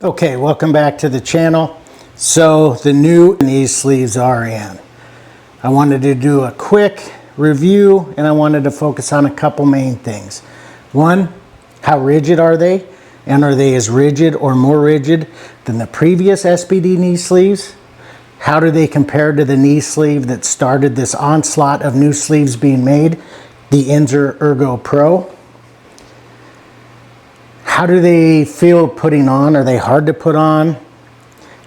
Okay, welcome back to the channel. So the new knee sleeves are in. I wanted to do a quick review and I wanted to focus on a couple main things. One, how rigid are they? And are they as rigid or more rigid than the previous SBD knee sleeves? How do they compare to the knee sleeve that started this onslaught of new sleeves being made, the Inzer Ergo Pro? How do they feel putting on? Are they hard to put on?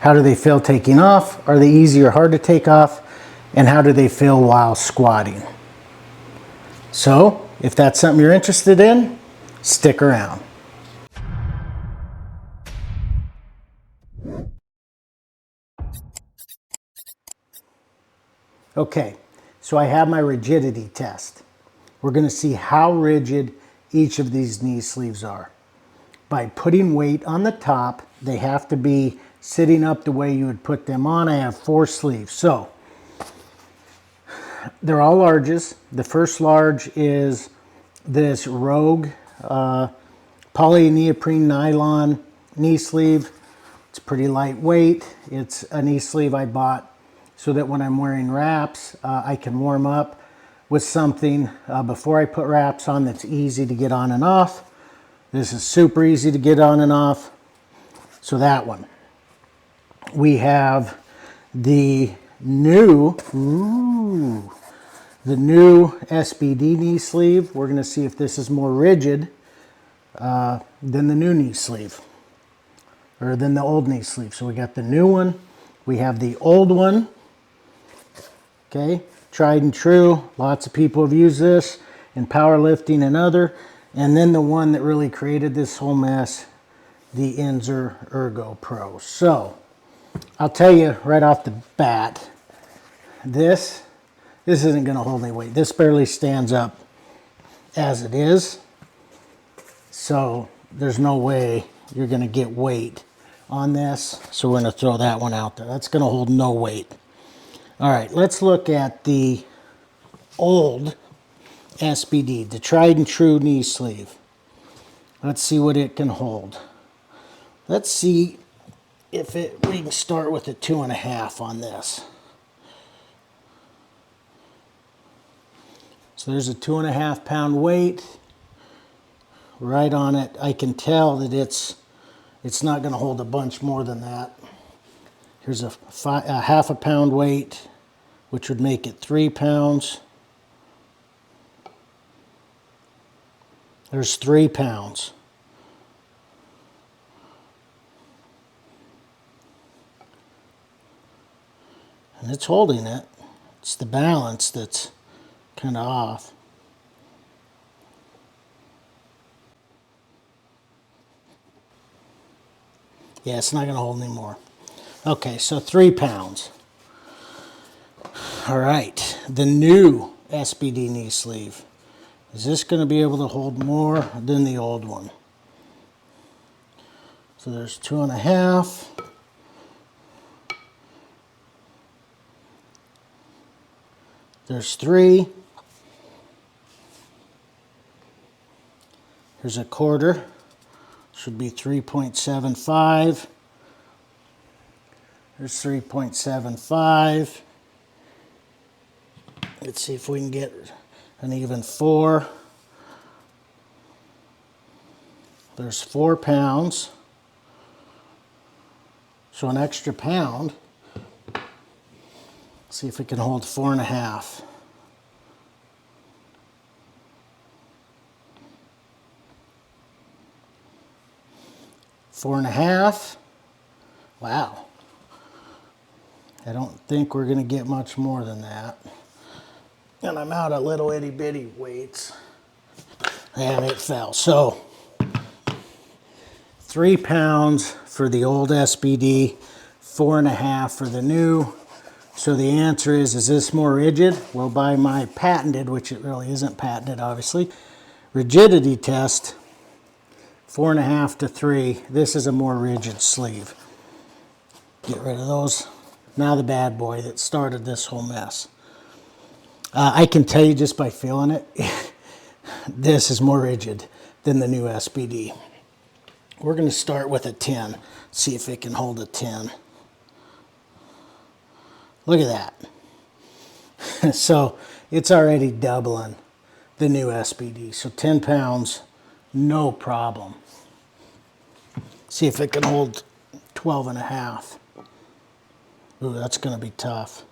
How do they feel taking off? Are they easy or hard to take off? And how do they feel while squatting? So, if that's something you're interested in, stick around. Okay, so I have my rigidity test. We're going to see how rigid each of these knee sleeves are. By putting weight on the top, they have to be sitting up the way you would put them on. I have 4 sleeves. So they're all larges. The first large is this Rogue polyneoprene nylon knee sleeve. It's pretty lightweight. It's a knee sleeve I bought so that when I'm wearing wraps, I can warm up with something before I put wraps on that's easy to get on and off. This is super easy to get on and off. So that one. We have the new SBD knee sleeve. We're going to see if this is more rigid than the new knee sleeve, or than the old knee sleeve. So we got the new one. We have the old one. Okay, tried and true. Lots of people have used this in powerlifting and other. And then the one that really created this whole mess, the Inzer Ergo Pros. So, I'll tell you right off the bat, this isn't going to hold any weight. This barely stands up as it is. So, there's no way you're going to get weight on this. So, we're going to throw that one out there. That's going to hold no weight. All right, let's look at the old SBD, the tried and true knee sleeve. Let's see what it can hold. Let's see if we can start with a 2.5 on this. So there's a 2.5 pound weight right on it. I can tell that it's not going to hold a bunch more than that. Here's a 0.5 pound weight, which would make it 3 pounds. There's 3 pounds. And it's holding it. It's the balance that's kind of off. Yeah, it's not going to hold anymore. Okay, so 3 pounds. All right, the new SBD knee sleeve. Is this going to be able to hold more than the old one? So there's 2.5. There's 3. Here's a quarter. Should be 3.75. There's 3.75. Let's see if we can get an even 4. There's 4 pounds. So an extra pound. See if we can hold 4.5. Four and a half. Wow. I don't think we're going to get much more than that. And I'm out of little itty bitty weights. And it fell. So 3 pounds for the old SBD, 4.5 for the new. So the answer is this more rigid? Well, by my patented, which it really isn't patented obviously, rigidity test, 4.5 to 3, this is a more rigid sleeve. Get rid of those. Now the bad boy that started this whole mess. I can tell you just by feeling it, this is more rigid than the new SBD. We're going to start with a 10. See if it can hold a 10. Look at that. So it's already doubling the new SBD. So 10 pounds, no problem. See if it can hold 12 and a half. Ooh, that's going to be tough.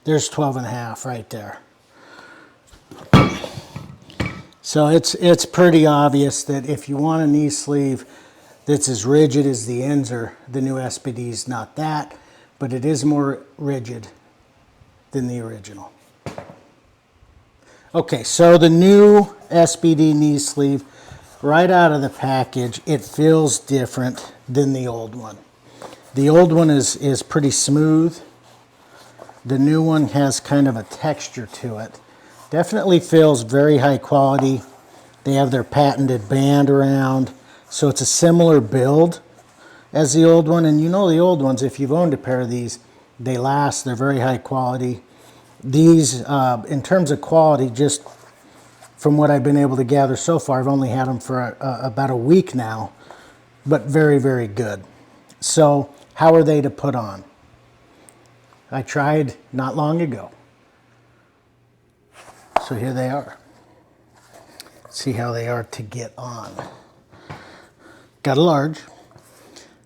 There's 12 and a half right there. So it's pretty obvious that if you want a knee sleeve that's as rigid as the Inzer, the new SBD is not that, but it is more rigid than the original. Okay, so the new SBD knee sleeve, right out of the package, it feels different than the old one. The old one is pretty smooth. The new one has kind of a texture to it. Definitely feels very high quality. They have their patented band around, so it's a similar build as the old one. And you know the old ones, if you've owned a pair of these, they last, they're very high quality. These, in terms of quality, just from what I've been able to gather so far, I've only had them for about a week now, but very, very good. So how are they to put on? I tried not long ago. So here they are. See how they are to get on. Got a large.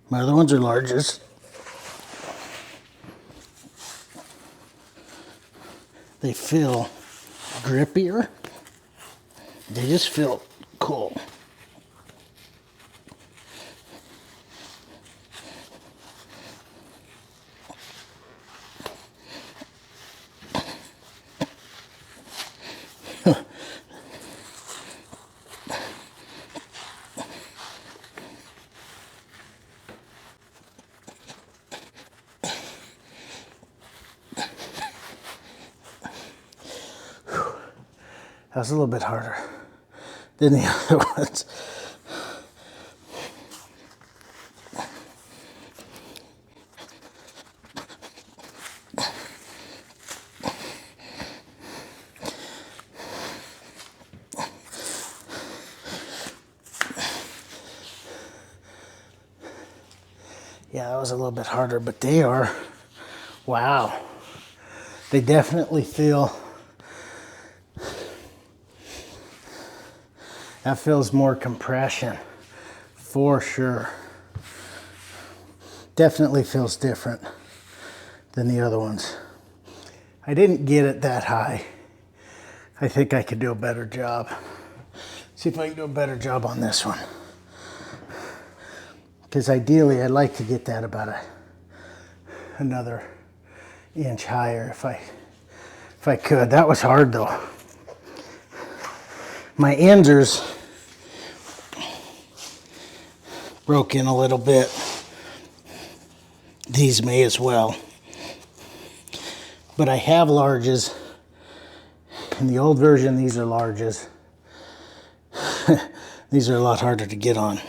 My other ones are larges. They feel grippier. They just feel cool. That was a little bit harder than the other ones. Yeah, that was a little bit harder, but they are, wow. They definitely feel, that feels more compression, for sure. Definitely feels different than the other ones. I didn't get it that high. I think I could do a better job. See if I can do a better job on this one. Because ideally I'd like to get that about another inch higher if I could. That was hard though. My Inzers broke in a little bit. These may as well. But I have larges. In the old version, these are larges. These are a lot harder to get on.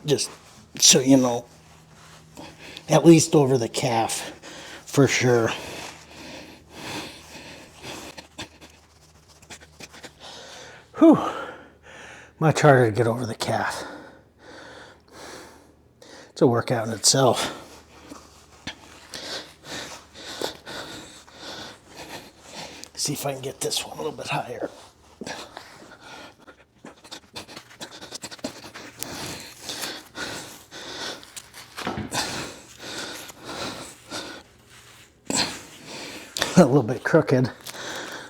Just so you know. At least over the calf, for sure. Whew. Much harder to get over the calf. It's a workout in itself. See if I can get this one a little bit higher. A little bit crooked.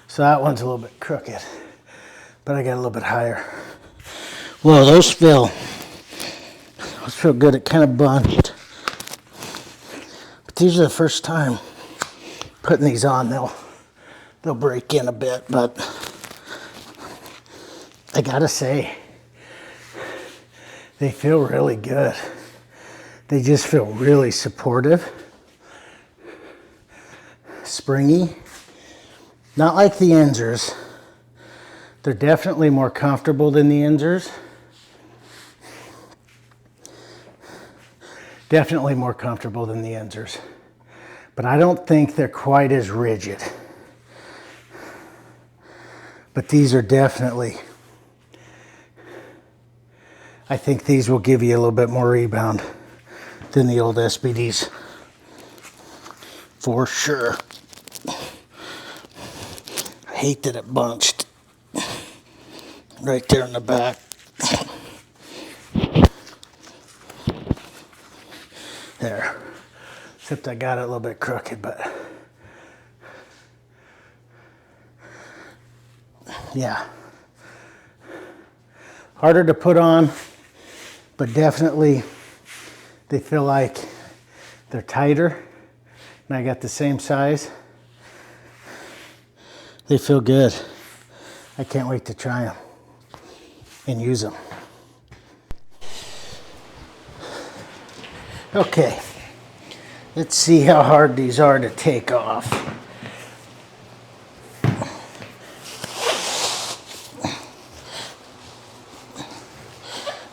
So that one's a little bit crooked. But I got a little bit higher. Whoa, those feel good. It kind of bunched. But these are the first time putting these on. They'll break in a bit, but I gotta say, they feel really good. They just feel really supportive, springy. Not like the Inzers. They're definitely more comfortable than the Inzers. Definitely more comfortable than the Inzers. But I don't think they're quite as rigid. But these are definitely, I think these will give you a little bit more rebound than the old SBDs. For sure. I hate that it bunched right there in the back. There. Except I got it a little bit crooked, but yeah. Harder to put on, but definitely they feel like they're tighter. And I got the same size. They feel good. I can't wait to try them and use them. Okay, let's see how hard these are to take off.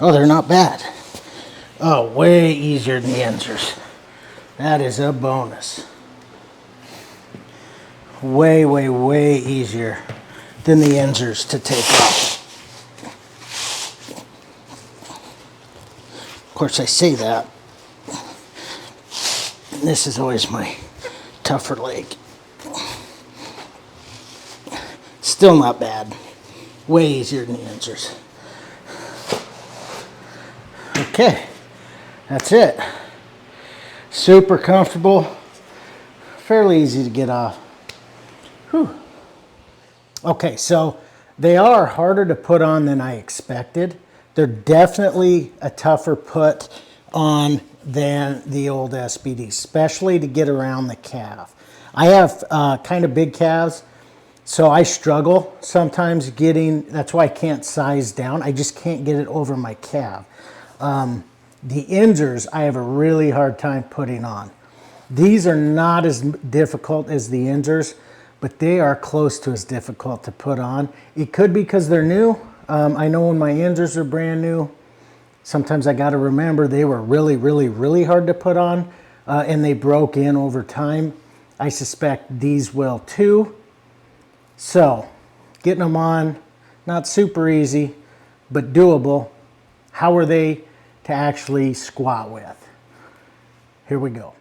Oh, they're not bad. Oh, way easier than the Inzers. That is a bonus. Way, way, way easier than the Inzers to take off. Of course, I say that. And this is always my tougher leg. Still not bad. Way easier than the Inzers. Okay, that's it. Super comfortable, fairly easy to get off. Whew. Okay, so they are harder to put on than I expected. They're definitely a tougher put on than the old SBD, especially to get around the calf. I have kind of big calves, so I struggle sometimes getting, that's why I can't size down. I just can't get it over my calf. The Inzers, I have a really hard time putting on. These are not as difficult as the Inzers, but they are close to as difficult to put on. It could be because they're new. I know when my Inzers are brand new, sometimes I got to remember they were really, really, really hard to put on, and they broke in over time. I suspect these will too. So, getting them on, not super easy, but doable. How are they to actually squat with? Here we go.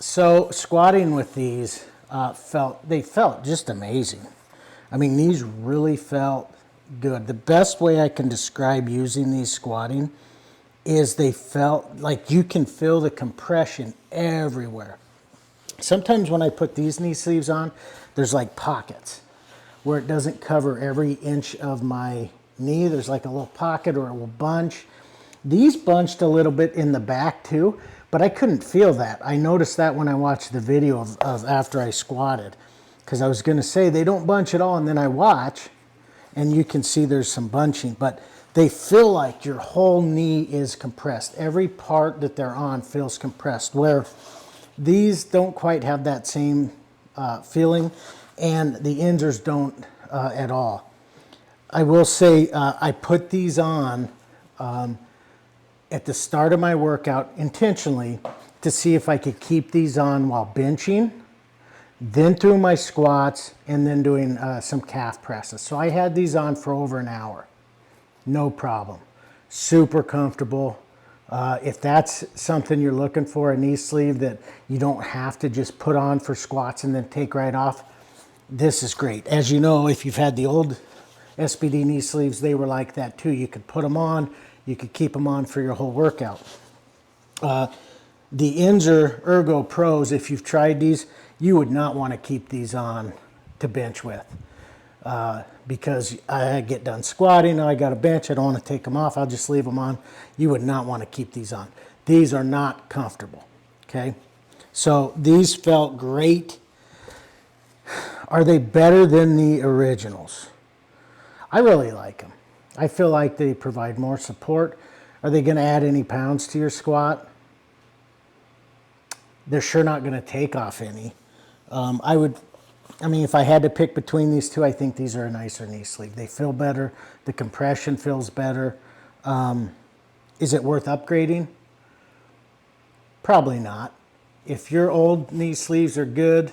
So squatting with these felt just amazing. I mean, these really felt good. The best way I can describe using these squatting is they felt like you can feel the compression everywhere. Sometimes when I put these knee sleeves on, there's like pockets where it doesn't cover every inch of my knee. There's like a little pocket or it will bunch. These bunched a little bit in the back too, but I couldn't feel that. I noticed that when I watched the video of after I squatted, because I was going to say they don't bunch at all, and then I watch and you can see there's some bunching, but they feel like your whole knee is compressed. Every part that they're on feels compressed, where these don't quite have that same feeling, and the Inzers don't at all. I will say I put these on at the start of my workout intentionally to see if I could keep these on while benching, then through my squats, and then doing some calf presses. So I had these on for over an hour. No problem. Super comfortable. If that's something you're looking for, a knee sleeve that you don't have to just put on for squats and then take right off, this is great. As you know, if you've had the old SBD knee sleeves, they were like that too. You could put them on, you could keep them on for your whole workout. The Inzer Ergo Pros, if you've tried these, you would not want to keep these on to bench with. Because I get done squatting, now I got a bench, I don't want to take them off, I'll just leave them on. You would not want to keep these on. These are not comfortable, okay? So these felt great. Are they better than the originals? I really like them. I feel like they provide more support. Are they going to add any pounds to your squat? They're sure not going to take off any. I mean, if I had to pick between these two, I think these are a nicer knee sleeve. They feel better. The compression feels better. Is it worth upgrading? Probably not. If your old knee sleeves are good,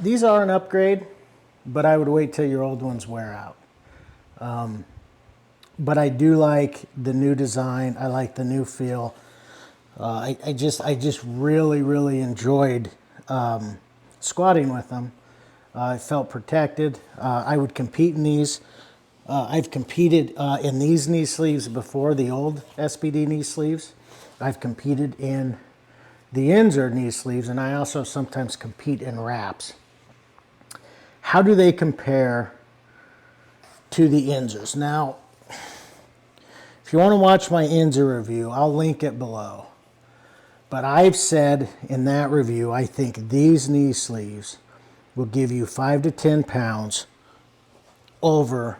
these are an upgrade, but I would wait till your old ones wear out. But I do like the new design. I like the new feel. I just really, really enjoyed squatting with them. I felt protected. I would compete in these. I've competed in these knee sleeves before, the old SBD knee sleeves. I've competed in the Inzer knee sleeves, and I also sometimes compete in wraps. How do they compare to the Inzers? Now, if you want to watch my Inzer review, I'll link it below. But I've said in that review, I think these knee sleeves will give you 5 to 10 pounds over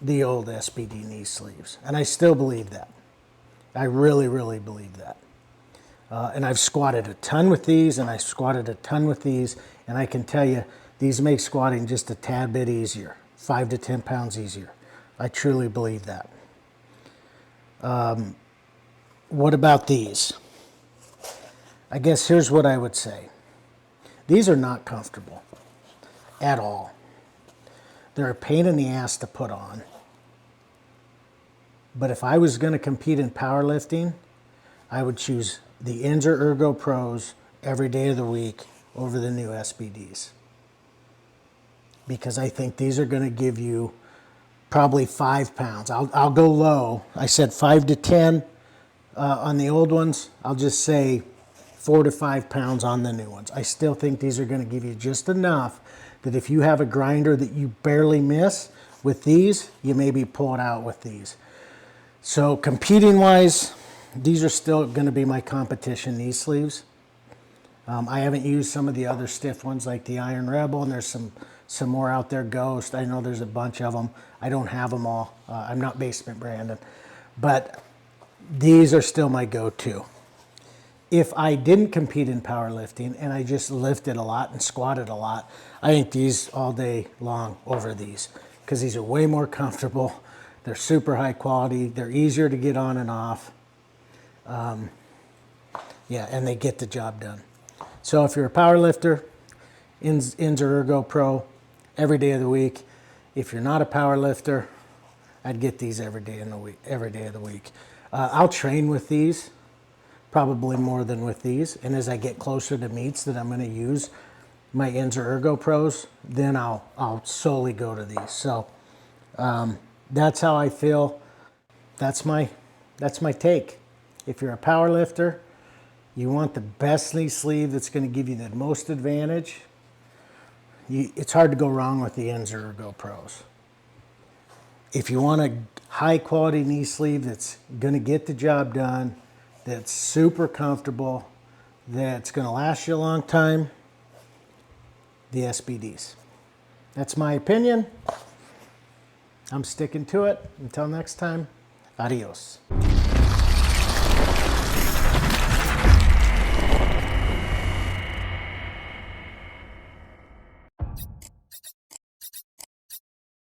the old SBD knee sleeves. And I still believe that. I really, really believe that. And I've squatted a ton with these, and I squatted a ton with these, and I can tell you, these make squatting just a tad bit easier, 5 to 10 pounds easier. I truly believe that. What about these? I guess here's what I would say. These are not comfortable at all. They're a pain in the ass to put on. But if I was going to compete in powerlifting, I would choose the Inzer Ergo Pros every day of the week over the new SBDs. Because I think these are going to give you probably 5 pounds. I'll go low. I said 5 to 10 on the old ones. I'll just say 4 to 5 pounds on the new ones. I still think these are going to give you just enough that if you have a grinder that you barely miss with these, you maybe pull it out with these. So competing wise, these are still going to be my competition knee sleeves. I haven't used some of the other stiff ones like the Iron Rebel, and there's some more out there, Ghost. I know there's a bunch of them. I don't have them all. I'm not Basement Brandon. But these are still my go-to. If I didn't compete in powerlifting and I just lifted a lot and squatted a lot, I think these all day long over these, because these are way more comfortable. They're super high quality. They're easier to get on and off. Yeah, and they get the job done. So if you're a power lifter, Inzer Ergo Pro every day of the week. If you're not a power lifter, I'd get these every day of the week. I'll train with these, probably more than with these. And as I get closer to meets that I'm going to use my Inzer Ergo Pros, then I'll solely go to these. So that's how I feel. That's my take. If you're a power lifter, you want the best knee sleeve that's going to give you the most advantage, it's hard to go wrong with the Inzer Ergo Pros. If you want a high quality knee sleeve that's going to get the job done, that's super comfortable, that's going to last you a long time, the SBDs. That's my opinion. I'm sticking to it. Until next time, adios.